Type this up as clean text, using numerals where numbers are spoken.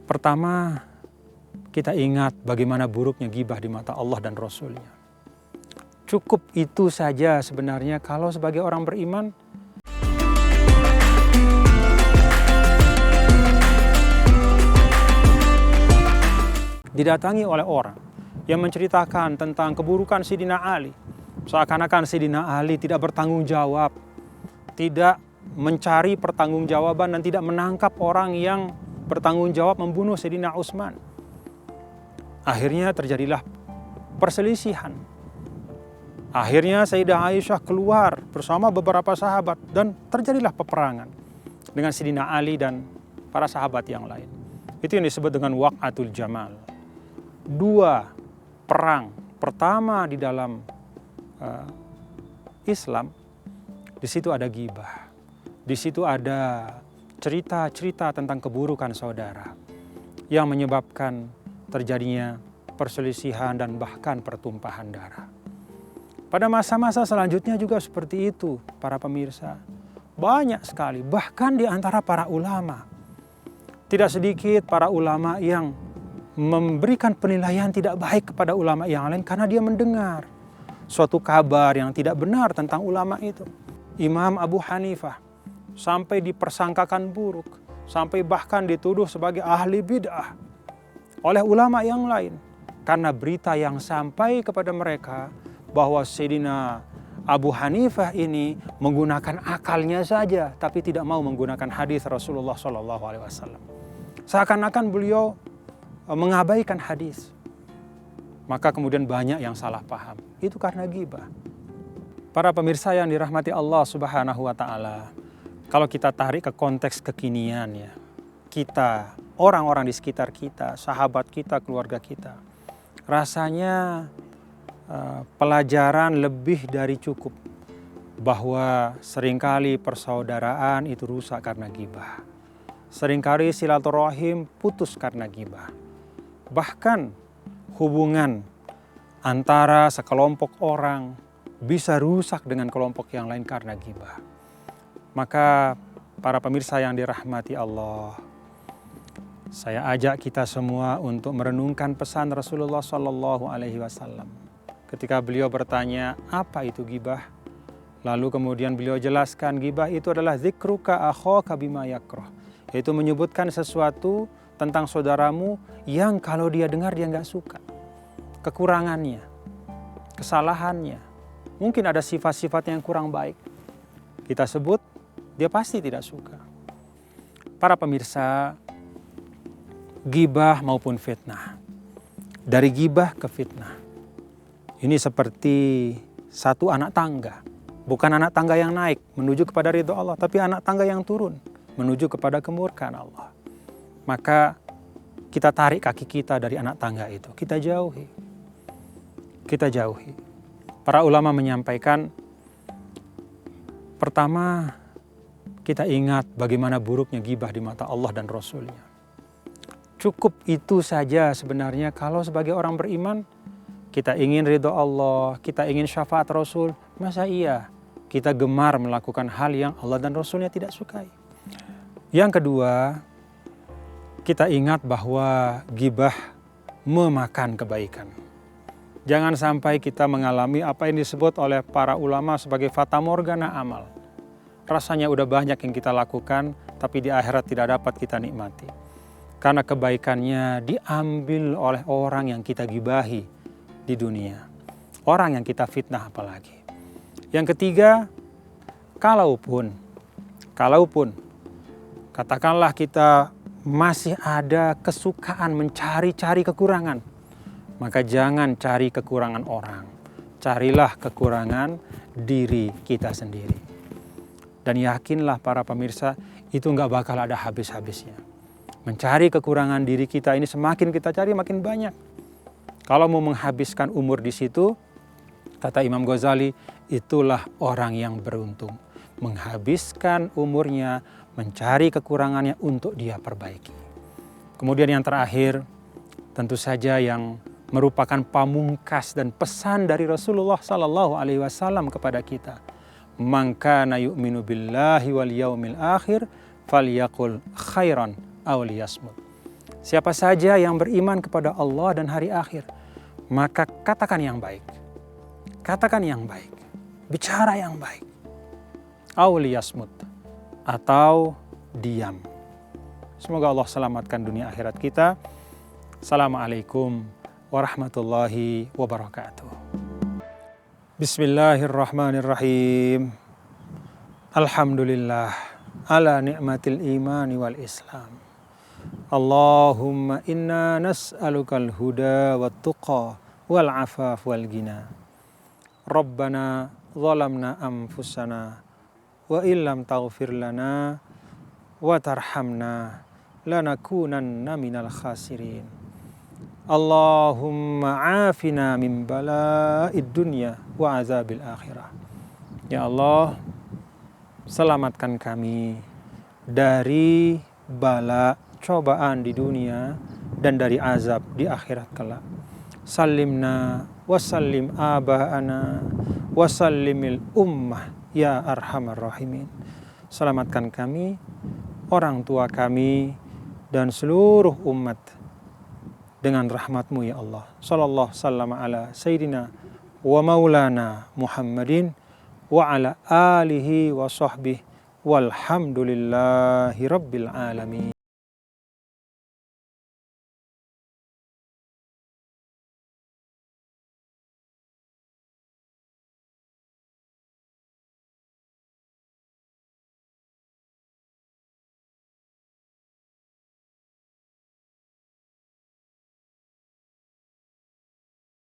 Pertama, kita ingat bagaimana buruknya ghibah di mata Allah dan Rasul-Nya. Cukup itu saja sebenarnya kalau sebagai orang beriman didatangi oleh orang yang menceritakan tentang keburukan Sayyidina Ali. Seakan-akan Sayyidina Ali tidak bertanggung jawab, tidak mencari pertanggungjawaban dan tidak menangkap orang yang bertanggung jawab membunuh Sayyidina Utsman. Akhirnya terjadilah perselisihan. Akhirnya Sayyidah Aisyah keluar bersama beberapa sahabat dan terjadilah peperangan dengan Sayyidina Ali dan para sahabat yang lain. Itu yang disebut dengan Waqatul Jamal. Dua perang pertama di dalam Islam, di situ ada ghibah. Di situ ada cerita-cerita tentang keburukan saudara yang menyebabkan terjadinya perselisihan dan bahkan pertumpahan darah. Pada masa-masa selanjutnya juga seperti itu, para pemirsa. Banyak sekali, bahkan di antara para ulama. Tidak sedikit para ulama yang memberikan penilaian tidak baik kepada ulama yang lain karena dia mendengar suatu kabar yang tidak benar tentang ulama itu. Imam Abu Hanifah sampai dipersangkakan buruk, sampai bahkan dituduh sebagai ahli bid'ah oleh ulama yang lain karena berita yang sampai kepada mereka bahwa Sayyidina Abu Hanifah ini menggunakan akalnya saja tapi tidak mau menggunakan hadis Rasulullah SAW. Seakan-akan beliau mengabaikan hadis. Maka kemudian banyak yang salah paham. Itu karena ghibah. Para pemirsa yang dirahmati Allah Subhanahu wa taala, kalau kita tarik ke konteks kekinian ya, kita, orang-orang di sekitar kita, sahabat kita, keluarga kita, rasanya pelajaran lebih dari cukup bahwa seringkali persaudaraan itu rusak karena ghibah. Seringkali silaturahim putus karena ghibah. Bahkan hubungan antara sekelompok orang bisa rusak dengan kelompok yang lain karena ghibah. Maka para pemirsa yang dirahmati Allah, saya ajak kita semua untuk merenungkan pesan Rasulullah SAW. Ketika beliau bertanya, apa itu ghibah? Lalu kemudian beliau jelaskan, ghibah itu adalah dzikruka akhaka bima yakrah, yaitu menyebutkan sesuatu tentang saudaramu yang kalau dia dengar dia nggak suka. Kekurangannya, kesalahannya, mungkin ada sifat-sifat yang kurang baik. Kita sebut, dia pasti tidak suka. Para pemirsa, ghibah maupun fitnah. Dari ghibah ke fitnah. Ini seperti satu anak tangga. Bukan anak tangga yang naik menuju kepada ridho Allah, tapi anak tangga yang turun menuju kepada kemurkaan Allah. Maka kita tarik kaki kita dari anak tangga itu. Kita jauhi. Kita jauhi. Para ulama menyampaikan, pertama, kita ingat bagaimana buruknya ghibah di mata Allah dan Rasul-Nya. Cukup itu saja sebenarnya kalau sebagai orang beriman, kita ingin ridho Allah, kita ingin syafaat Rasul, masa iya kita gemar melakukan hal yang Allah dan Rasul-Nya tidak sukai. Yang kedua, kita ingat bahwa ghibah memakan kebaikan. Jangan sampai kita mengalami apa yang disebut oleh para ulama sebagai fata morgana amal. Rasanya udah banyak yang kita lakukan, tapi di akhirat tidak dapat kita nikmati. Karena kebaikannya diambil oleh orang yang kita gibahi di dunia. Orang yang kita fitnah apalagi. Yang ketiga, kalaupun katakanlah kita masih ada kesukaan mencari-cari kekurangan, maka jangan cari kekurangan orang. Carilah kekurangan diri kita sendiri. Dan yakinlah para pemirsa, itu nggak bakal ada habis-habisnya. Mencari kekurangan diri kita ini semakin kita cari makin banyak. Kalau mau menghabiskan umur di situ, kata Imam Ghazali, itulah orang yang beruntung. Menghabiskan umurnya mencari kekurangannya untuk dia perbaiki. Kemudian yang terakhir, tentu saja yang merupakan pamungkas dan pesan dari Rasulullah SAW kepada kita. Man kana yu'minu billahi wal yaumil akhir falyaqul khairan aw liyasmut. Siapa saja yang beriman kepada Allah dan hari akhir, maka katakan yang baik. Katakan yang baik. Bicara yang baik. Auliyasmut, atau diam. Semoga Allah selamatkan dunia akhirat kita. Assalamualaikum warahmatullahi wabarakatuh. Bismillahirrahmanirrahim. Alhamdulillah ala ni'matil imani wal islam. Allahumma inna nas'alukal huda wat tuqa wal afaf wal ghina. Rabbana zalamna anfusana wa illam taghfir lana wa tarhamna lanakunanna minal khasirin. Allahumma afina min bala'id dunya wa azabil akhirah. Ya Allah, selamatkan kami dari bala cobaan di dunia dan dari azab di akhirat kelak. Salimna wa sallim aba'ana wa sallimil ummah ya arhamar rahimin. Selamatkan kami, orang tua kami, dan seluruh umat dengan rahmat-Mu ya Allah. Sallallahu sallama ala sayyidina wa maulana Muhammadin wa ala alihi wa sahbihi walhamdulillahi rabbil alamin.